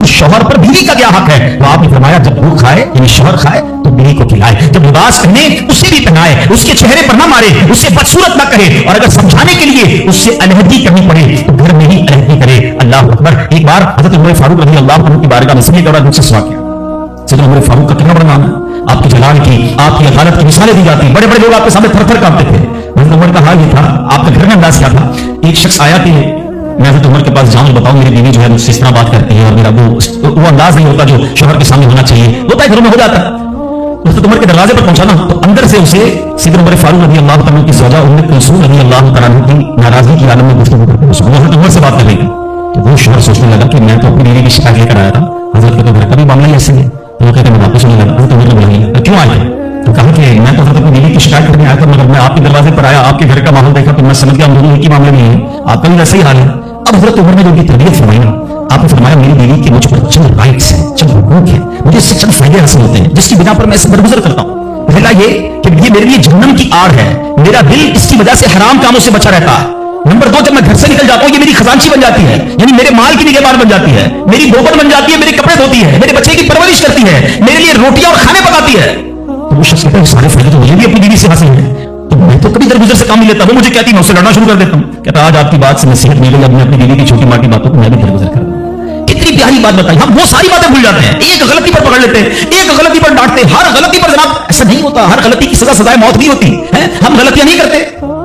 शौहर पर बीवी का क्या हक है? तो आपने फरमाया जब वो खाए यानी शौहर खाए तो बीवी को खिलाए, जब लिबास पहने उसे भी पहनाए, उसके चेहरे पर ना मारे, उससे बदसूरत ना कहे, और अगर समझाने के लिए उससे अलहदी करनी पड़े तो घर में ही अलहदी करे। अल्लाह अकबर। एक बार हजरत उमर फारूक रज़ी अल्लाह अन्हु की बारगाह में इसलिए दौरा मुझसे सवाल किया। सैयदना उमर फारूक का कितना बड़ा नाम है, आपकी जलाल की, आपकी अदालत की मिसालें दी जाती, बड़े बड़े लोग आपके सामने थर थर कांपते थे। हजरत उमर का हाल ये था, आपका घर में अंदाज क्या था? एक शख्स आया कि मैं हजरत उमर के पास जाऊं, बताऊं मेरी बीवी जो है मुझसे इस तरह बात करती है, और मेरा वो अंदाज नहीं होता जो शौहर के सामने होना चाहिए, होता है घरों में हो जाता है। हजरत उमर के दरवाजे पर पहुंचा ना, तो अंदर से उसे सैयदना उमर फारूक रज़ी अल्लाह तआला की ज़ौजा उम्मे कुलसूम रज़ी अल्लाह तआला की नाराजगी की आलम में गुफ्तगू करते हुए हजरत उमर से बात कर रही थी। तो वो शौहर सोचने लगा कि मैं तो अपनी बीवी की शिकायत लेकर आया था, हजरत के तो घर का भी मामला ही ऐसे है। तो वो कहते मैं वापस नहीं लगा। हजरत उमर ने बुलाया, क्यों आए? तो कहा कि मैं तो हजरत अपनी बीवी की शिकायत करने आया था, मगर मैं आपके दरवाजे पर आया, आपके घर का माहौल देखा तो मैं समझ गया हम दोनों एक ही मामले में हैं, आपका भी वैसे ही हाल है। अब हजरत उमर ने जो उनकी तरबियत फरमाई ना, आपने फरमाया मेरी बीवी के मुझ पर चंद राइट्स हैं, चंद हुकूक हैं, मुझे इससे चंद फायदे हासिल होते हैं जिसकी बिना पर मैं इससे दरगुजर करता हूं। पहला ये कि ये मेरे लिए जहन्नम की आड़ है, मेरा दिल इसकी वजह से हराम कामों से बचा रहता है। नंबर दो, जब मैं घर से निकल जाता हूं ये मेरी खजांची बन जाती है, यानी मेरे माल की निगहबान बन जाती है, मेरी दोपहर बन जाती है, मेरे कपड़े धोती है, मेरे बच्चे की परवरिश करती है, मेरे लिए रोटियां और खाने पकाती है। तो वो शख्स कहता है सारे फायदे तो मुझे भी अपनी बीवी से हासिल है, तो मैं तो कभी दरगुजर से काम नहीं लेता। वो मुझे कहती मैं उससे लड़ना शुरू कर देता हूं। कहता आज आपकी बात से नसीहत मिल गई, अब मैं अपनी बीवी की छोटी मोटी बातों को मैं भी दरगुजर कर रहा हूं। इतनी प्यारी बात बताई, हम वो सारी बातें भूल जाते हैं, एक गलती पर पकड़ लेते हैं, एक गलती पर डांटते हैं। हर गलती पर जनाब ऐसा नहीं होता, हर गलती की सजा सजाए मौत नहीं होती है। हम गलतियां नहीं करते,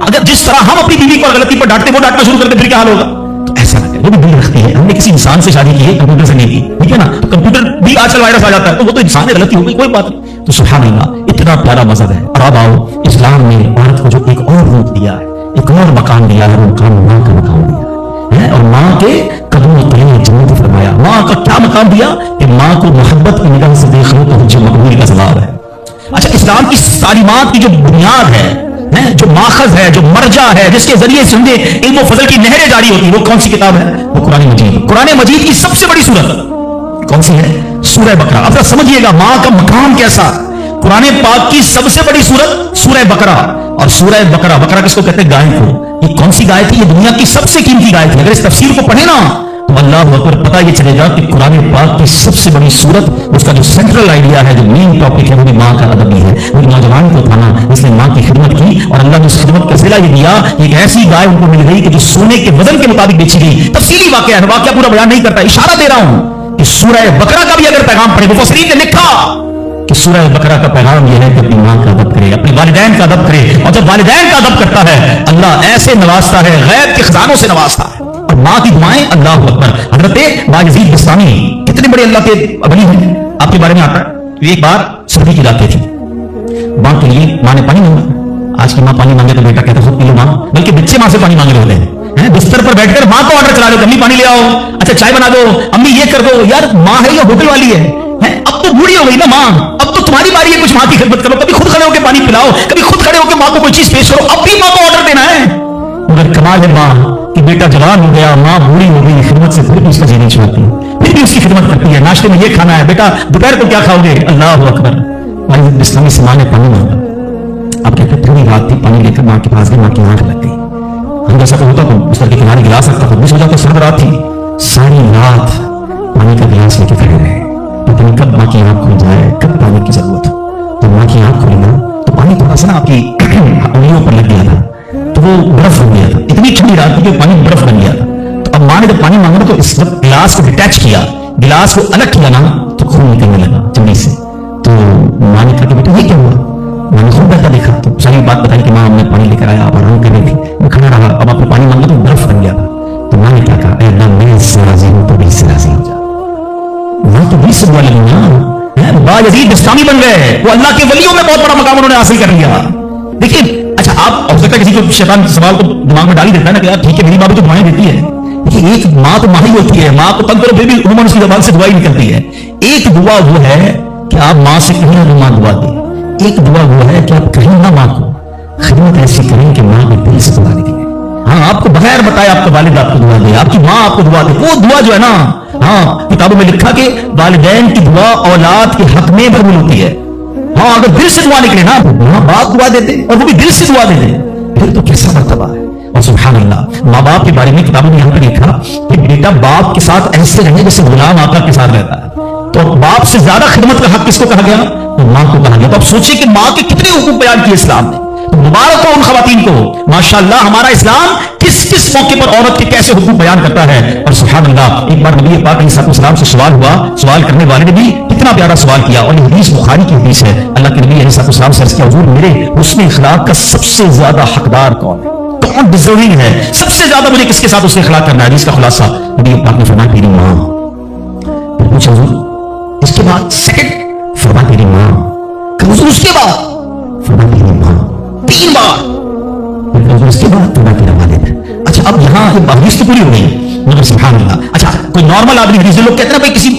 अगर जिस तरह हम अपनी बीवी को गलती पर डांटते वो डांटना शुरू करते फिर क्या हाल होगा? तो ऐसा ना करें, वो भी दिल रखती है। हमने किसी इंसान से शादी की है, कंप्यूटर से नहीं की, ठीक है ना? तो कंप्यूटर भी आजकल वायरस आ जाता है, तो वो तो इंसान है, गलती हो गई, कोई बात नहीं। तो सुभान अल्लाह, इतना प्यारा मजहब है। और अब आओ, इस्लाम ने औरत को जो एक और रूप दिया है, एक और मकान दिया है, वो मकान मां का मकान दिया है, और मां के कदमों तले जन्नत फरमाया। मां का क्या मकाम दिया कि मां को मोहब्बत की निगाह से देख लो तो जो मकबूल का जवाब है। अच्छा, इस्लाम की तालीमात की जो बुनियाद है, जो माखज है, जो मर्जा है, जिसके जरिए समझे इल्म व फजल की नहरें जारी होती है, वो कौन सी किताब है? वो कुरान मजीद। कुरान मजीद की सबसे बड़ी सूरत कौन सी है? सूरह बकरा। अब समझिएगा मां का मकाम कैसा। कुरान पाक की सबसे बड़ी सूरत सूरह बकरा। और सूरह बकरा, बकरा किसको कहते हैं? गाय को। ये कौन सी गाय थी? ये दुनिया की सबसे कीमती गाय थी। अगर इस तफसीर को पढ़े ना तो अल्लाह अकबर, पता ये चलेगा कि कुरान पाक की सबसे बड़ी सूरत, उसका जो सेंट्रल आइडिया है, जो मेन टॉपिक है, वो भी मां का अदब ही है। वो नौजवान को था ना, इसने मां की खिदमत की, और अल्लाह ने उस खिदमत का सिला ये दिया। एक ऐसी गाय उनको मिल गई कि जो सोने के वजन के मुताबिक बेची गई। तफसीली वाकया है, वाकया पूरा बयान नहीं करता, इशारा दे रहा हूं कि सूरह बकरा का भी अगर पैगाम पढ़े, मुफस्सिरीन ने लिखा कि सूरह बकरा का पैगाम यह है कि अपनी मां का अदब करे, अपने वालिदैन का अदब करे, और जब वालिदैन का अदब करता है अल्लाह ऐसे नवाजता है, गैब के खजानों से नवाजता है। और मां की दुआएं, अल्लाह अकबर। हजरत बायजीद बिस्तामी कितने बड़े अल्लाह के वली हैं, आपके बारे में आता है। एक बार सर्दी की रातें थी, मां के लिए मां ने पानी मांगा। आज की मां पानी मांगे तो बेटा कहता है खुद पी लो मां, बल्कि बच्चे मां से पानी मांग रहे होते हैं। बिस्तर पर बैठकर मां को ऑर्डर चला दो, अम्मी पानी ले आओ, अच्छा चाय बना दो, अम्मी ये कर दो। यार मां है या होटल वाली है? अब तो बूढ़ी हो गई ना मां, अब तो तुम्हारी बारी है कुछ मां की खिदमत करो। कभी खुद खड़े होकर पानी पिलाओ, कभी खुद खड़े होकर मां को कोई चीज पेश करो, अब भी मां को ऑर्डर देना है। मगर कमाल है मां कि बेटा जवान हो गया, मां बूढ़ी हो गई, खिदमत से फिर भी उसका जी नहीं छोड़ती, फिर भी उसकी खिदमत करती है। नाश्ते में ये खाना है बेटा, दोपहर को क्या खाओगे? अल्लाह अकबर। इस्लामी से मां ने पानी मांगा। अब कहते थोड़ी रात थी, पानी लेकर मां के पास गई, मां की आंख लग गई। हम जैसा तो होता तो बिस्तर के किनारे गिलास रखता था, सो जाता, सारी रात थी, सारी रात पानी का गिलास लेके खड़े रहे। पता नहीं कब मां की आंख खुल जाए, कब पानी की जरूरत हो। तो मां की आंख खुली ना, तो पानी थोड़ा सा ना आपकी उंगलियों पर लग गया था, तो वो बर्फ हो गया था। इतनी ठंडी रात थी कि पानी बर्फ बन गया था। तो अब मां ने जब पानी मांगा तो इस वक्त गिलास को डिटैच किया, गिलास को अलग किया ना, तो खून निकलने लगा चमड़ी से। तो मां ने कहा कि बेटा ये क्या हुआ? मैंने खूब बहता देखा, तो सारी बात बताई कि मां हमने पानी लेकर आया, आप आराम कर रही थी, मैं खड़ा रहा, अब आपने पानी मांगा तो बर्फ बन गया था। तो मां ने क्या कहा? अल्लाह मैं इससे राजी हूं तो भी इससे राजी हो जा। मां तो भी से दुआ लगी ना, बायजीद बिस्तामी बन गए, वो अल्लाह के वलियों में बहुत बड़ा मकाम उन्होंने हासिल कर लिया। देखिए, अच्छा आप हो सकता है किसी को शैतान सवाल को दिमाग में डाल ही देता है ना कि यार ठीक है मेरी मां भी तो दुआएं देती है। देखिए एक मां तो मां ही होती है, मां को तंग करो फिर भी उन्होंने उसकी जबान से दुआ ही निकलती है। एक दुआ वो है कि आप मां से कहीं ना मां दुआ दे, एक दुआ वो है कि आप कहीं ना मां को खिदमत ऐसी करें कि मां के दिल से दुआ निकले। हाँ, आपको बगैर बताए आपका वालिद आपको दुआ दे, आपकी मां आपको दुआ दे, वो दुआ जो है ना, हाँ किताबों में लिखा कि वालिदैन की दुआ औलाद के हक में भरपूर होती है। हाँ, अगर दिल से दुआ निकले ना, मां बाप दुआ देते और वो भी दिल से दुआ देते, फिर तो कैसा मर्तबा है। और सुभान अल्लाह, माँ बाप के बारे में किताबों ने यहां पर लिखा कि बेटा बाप के साथ ऐसे रहे जैसे गुलाम आका के साथ रहता है। तो बाप से ज्यादा खिदमत का हक किसको कहा गया? तो मां को कहा गया। तो अब सोचिए कि मां के कितने हुकूक बयान किए इस्लाम ने। तो मुबारक हो उन खवातीन को, माशाअल्लाह हमारा इस्लाम किस किस मौके पर औरत के कैसे हुकूक बयान करता है। और सुभान अल्लाह, एक बार नबी पाक अलैहिस्सलाम से सवाल हुआ, सवाल करने वाले ने भी कितना प्यारा सवाल किया, और ये हदीस बुखारी की हदीस है। अल्लाह के नबी अलैहिस्सलाम से अर्ज़ किया, हुजूर मेरे हुस्न इखलाक का सबसे ज्यादा हकदार कौन है, कौन डिजर्विंग है, सबसे ज्यादा मुझे किसके साथ उसने इखलाक करना है। हदीस का खुलासा नबी पाक ने फरमाया तेरी मां। फिर पूछा हुजूर इसके बाद सेकंड, फरमाया तेरी मां। हुजूर उसके बाद, फरमाया तेरी मां। 3 बार। इसके बाद फरमाया तेरा वालिद। अच्छा अब यहां हदीस तो पूरी हो गई, मगर सुभान अल्लाह, अच्छा कोई नॉर्मल आदमी, हदीस लोग कहते हैं ना भाई किसी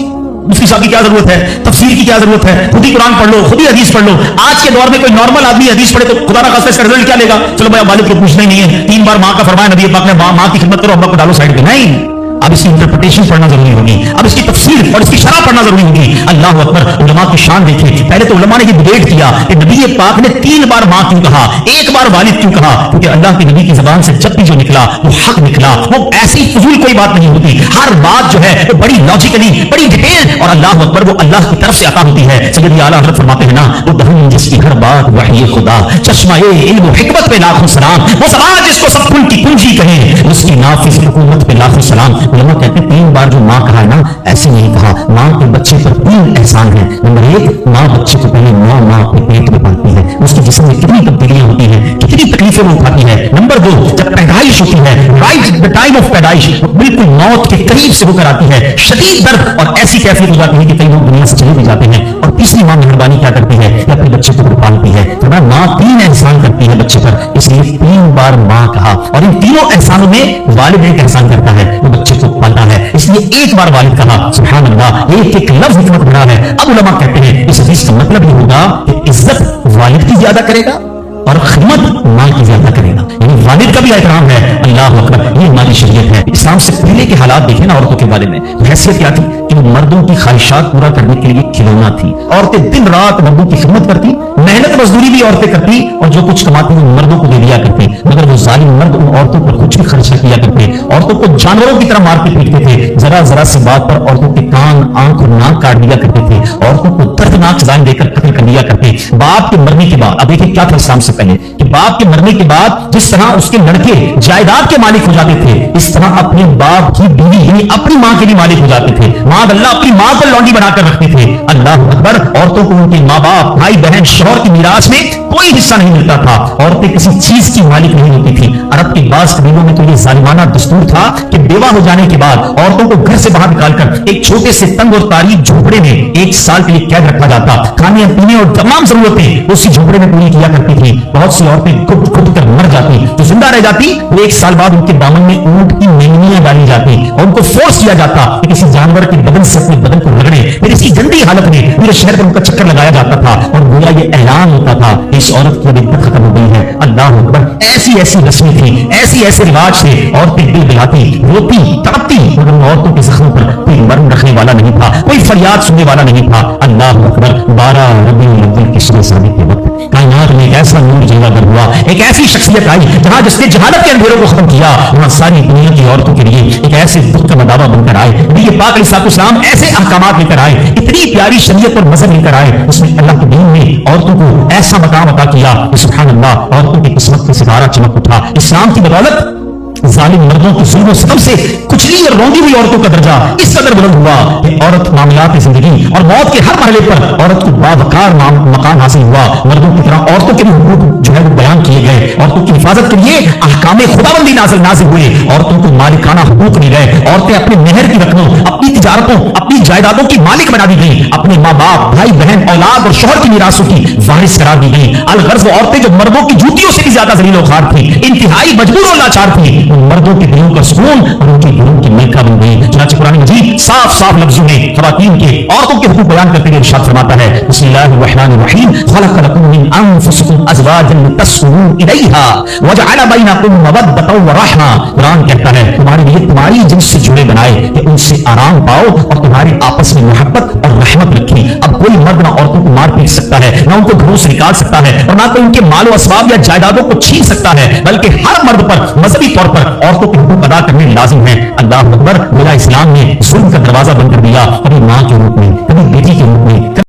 मुफ्ती साहब की क्या जरूरत है, तफसीर की क्या जरूरत है, खुद ही कुरान पढ़ लो, खुद ही हदीस पढ़ लो। आज के दौर में कोई नॉर्मल आदमी हदीस पढ़े तो खुदा ना खास्ता इसका रिजल्ट क्या लेगा? चलो भाई वालिद को पूछना ही नहीं है, 3 बार मां का फरमाया नबी पाक ने, मां की खिदमत करो, अब्बा को डालो साइड पे। नहीं, अब इसकी इंटरप्रिटेशन पढ़ना जरूरी होगी, अब इसकी तफसीर और इसकी शरह पढ़ना जरूरी होगी। अल्लाह अकबर, उलमा की शान देखिए। पहले तो उलमा ने ये डिबेट किया कि नबी पाक ने 3 बार मां क्यों कहा, 1 बार वालिद क्यों कहा? क्योंकि अल्लाह के नबी की जुबान से जब भी जो निकला वो हक निकला, वो ऐसी फजूल कोई बात नहीं होती। हर बात जो है वो बड़ी लॉजिकली, बड़ी डिटेल, और अल्लाह अकबर वो अल्लाह की तरफ से अता होती है। सैयद आला हज़रत फरमाते हैं ना, वो दहन जिसकी हर बात वही खुदा, चश्मा इल्म हिकमत पे लाखों सलाम, वो समाज जिसको सब कुल की कुंजी कहे, उसकी नाफिज हुकूमत पे लाखों सलाम। उलमा कहते हैं 3 बार जो मां कहा है ना, ऐसे नहीं कहा। मां के बच्चे पर 3 एहसान है। नंबर 1, मां बच्चे को पहले मां अपने पेट में पालती है, उसके जिस्म में कितनी तब्दीलियां होती हैं, कितनी तकलीफें वो उठाती है। नंबर 2, जब पैदाइश होती है, राइट द टाइम ऑफ पैदाइश, बिल्कुल मौत के करीब से होकर आती है, शदीद दर्द और ऐसी कैफियत हो जाती है कि कई लोग दुनिया से चले भी जाते हैं। और तीसरी मां मेहरबानी क्या करती है कि अपने बच्चे को पालती है। तो मां 3 एहसान करती है बच्चे पर, इसलिए 3 बार मां कहा। और इन तीनों एहसानों में वालिद एक एहसान करता है, वो बच्चे को पालता है, इसलिए 1 बार वालिद कहा। सुभान अल्लाह, एक लफ्ज हिकमत भरा है। अब उलमा कहते हैं इस हदीस का मतलब ये होगा कि इज्जत वालिद की ज्यादा करेगा और खिदमत मां की ज्यादा करेगा, यानी वालिद का भी एहतराम है। अल्लाह अकबर, ये हमारी शरीयत है। इस्लाम से पहले के हालात देखें ना औरतों के बारे में, हैसियत क्या थी कि मर्दों की ख्वाहिशात पूरा करने के लिए खिलौना थी। औरतें दिन रात मर्दों की खिदमत करती, मेहनत मजदूरी भी औरतें करती, और जो कुछ कमाती वो मर्दों को दे दिया करती। मगर वो जालिम मर्द उन औरतों पर कुछ भी खर्च न किया करते, औरतों को जानवरों की तरह मारते पीटते थे। जरा जरा सी बात पर औरतों के कान, आंख और नाक काट दिया करते थे, औरतों को दर्दनाक सजाएं देकर कत्ल कर दिया करते। बाप के मरने के बाद, अब देखिए क्या था इस्लाम से पहले, कि बाप के मरने के बाद जिस तरह उसके लड़के जायदाद के मालिक हो जाते थे, इस तरह अपने बाप की बीवी यानी अपनी मां के भी मालिक हो जाते थे। मां अल्लाह अपनी मां को लौंडी बनाकर रखते थे। अल्लाह अकबर, औरतों को उनके माँ बाप, भाई बहन, शौहर की मीरास में कोई हिस्सा नहीं मिलता था। औरतें किसी चीज की मालिक नहीं होती थी। अरब के बास कबीलों में तो यह जालिमाना दस्तूर था कि बेवा हो जाने के बाद औरतों को घर से बाहर निकालकर एक छोटे से तंग और तारीफ झोपड़े में 1 साल के लिए कैद रखा जाता। खाने पीने और तमाम जरूरतें उसी झोपड़े में पूरी किया करती थी। बहुत सी औरतें घुट घुट कर मर जाती, जो जिंदा रह जाती वो 1 साल बाद उनके दामन में ऊंट की मेमनियां डाली जाती और उनको फोर्स किया जाता कि किसी जानवर के बदन से अपने बदन को रगड़े। फिर इसी गंदी हालत में पूरे शहर पर उनका चक्कर लगाया जाता था और गोया ये ऐलान होता था इस औरत की इद्दत खत्म हो गई है। अल्लाह अकबर, ऐसी ऐसी रस्में थी, ऐसी ऐसे रिवाज थे। औरतें दिल बिलाती, रोती, तड़पती, मगर उन औरतों के जख्म पर कोई मर्म रखने वाला नहीं था, कोई फरियाद सुनने वाला नहीं था। अल्लाह अकबर, 12 रबीउल अव्वल की सुबह शादी के वक्त कायनात में एक ऐसा नूर जलवागर हुआ, एक ऐसी शख्सियत आई जहां जिसने जहालत के अंधेरों को खत्म किया, वहां सारी दुनिया की औरतों के लिए एक ऐसे दुख का मदावा बनकर आए। नबी पाक अलैहिस्सलाम ऐसे अहकामात लेकर आए, इतनी प्यारी शरीयत और मजहब लेकर आए, उसमें अल्लाह के दीन में औरतों को ऐसा मकाम अता किया कि सुभान अल्लाह, औरतों की किस्मत का सितारा चमक उठा। इस्लाम की बदौलत जालिम मर्दों की जुल्म सितम से कुचली और रौंदी हुई औरतों का दर्जा इस कदर बुलंद हुआ कि औरत मामलात जिंदगी और मौत के हर मरहले पर औरत को बावकार मकाम हासिल हुआ। मर्दों की तरह औरतों के भी हुकूक जो है वो बयान किए गए। औरतों की हिफाजत के लिए अहकाम खुदाबंदी नाजिल हुए। औरतों को मालिकाना हुकूक मिल गए। औरतें अपने मेहर की रकमों, अपनी तिजारतों, अपनी जायदादों की मालिक बना दी गई। अपने माँ बाप, भाई बहन, औलाद और शौहर की मीरासों की वारिस करार दी गई। अलगर्ज वो औरतें जो मर्दों की जूतियों से भी ज्यादा जलील और खार थी, इंतहाई मजबूर और लाचार थी, उन मर्दों के दिलों का सुकून और उनके दिलों की मलका बन गई। चुनांचे कुरान मजीद साफ साफ लफ्जों में खवातीन के, औरतों के हुकूक बयान करते हुए इरशाद फरमाता है, बिस्मिल्लाहिर्रहमानिर्रहीम, खलक़लकुम मिन अनफुसिकुम अज़वाजन लितस्कुनू इलैहा वजअल बैनकुम मवद्दतन व रहमा। कुरान कहता है तुम्हारे लिए तुम्हारी जिनसे जुड़े बनाए कि उनसे आराम पाओ और तुम्हारे आपस में मोहब्बत और रहमत रखी। अब कोई मर्द ना औरतों को मार पीट सकता है, ना उनको घरों से निकाल सकता है, और ना कोई उनके मालो असबाब या जायदादों को छीन सकता है, बल्कि हर मर्द पर मजहबी तौर पर औरतों के हुकूक अदा करने लाजिम है। अल्लाह अकबर। मेरा इस्लाम ने जुल्म का दरवाजा बंद कर दिया, अभी मां के रूप में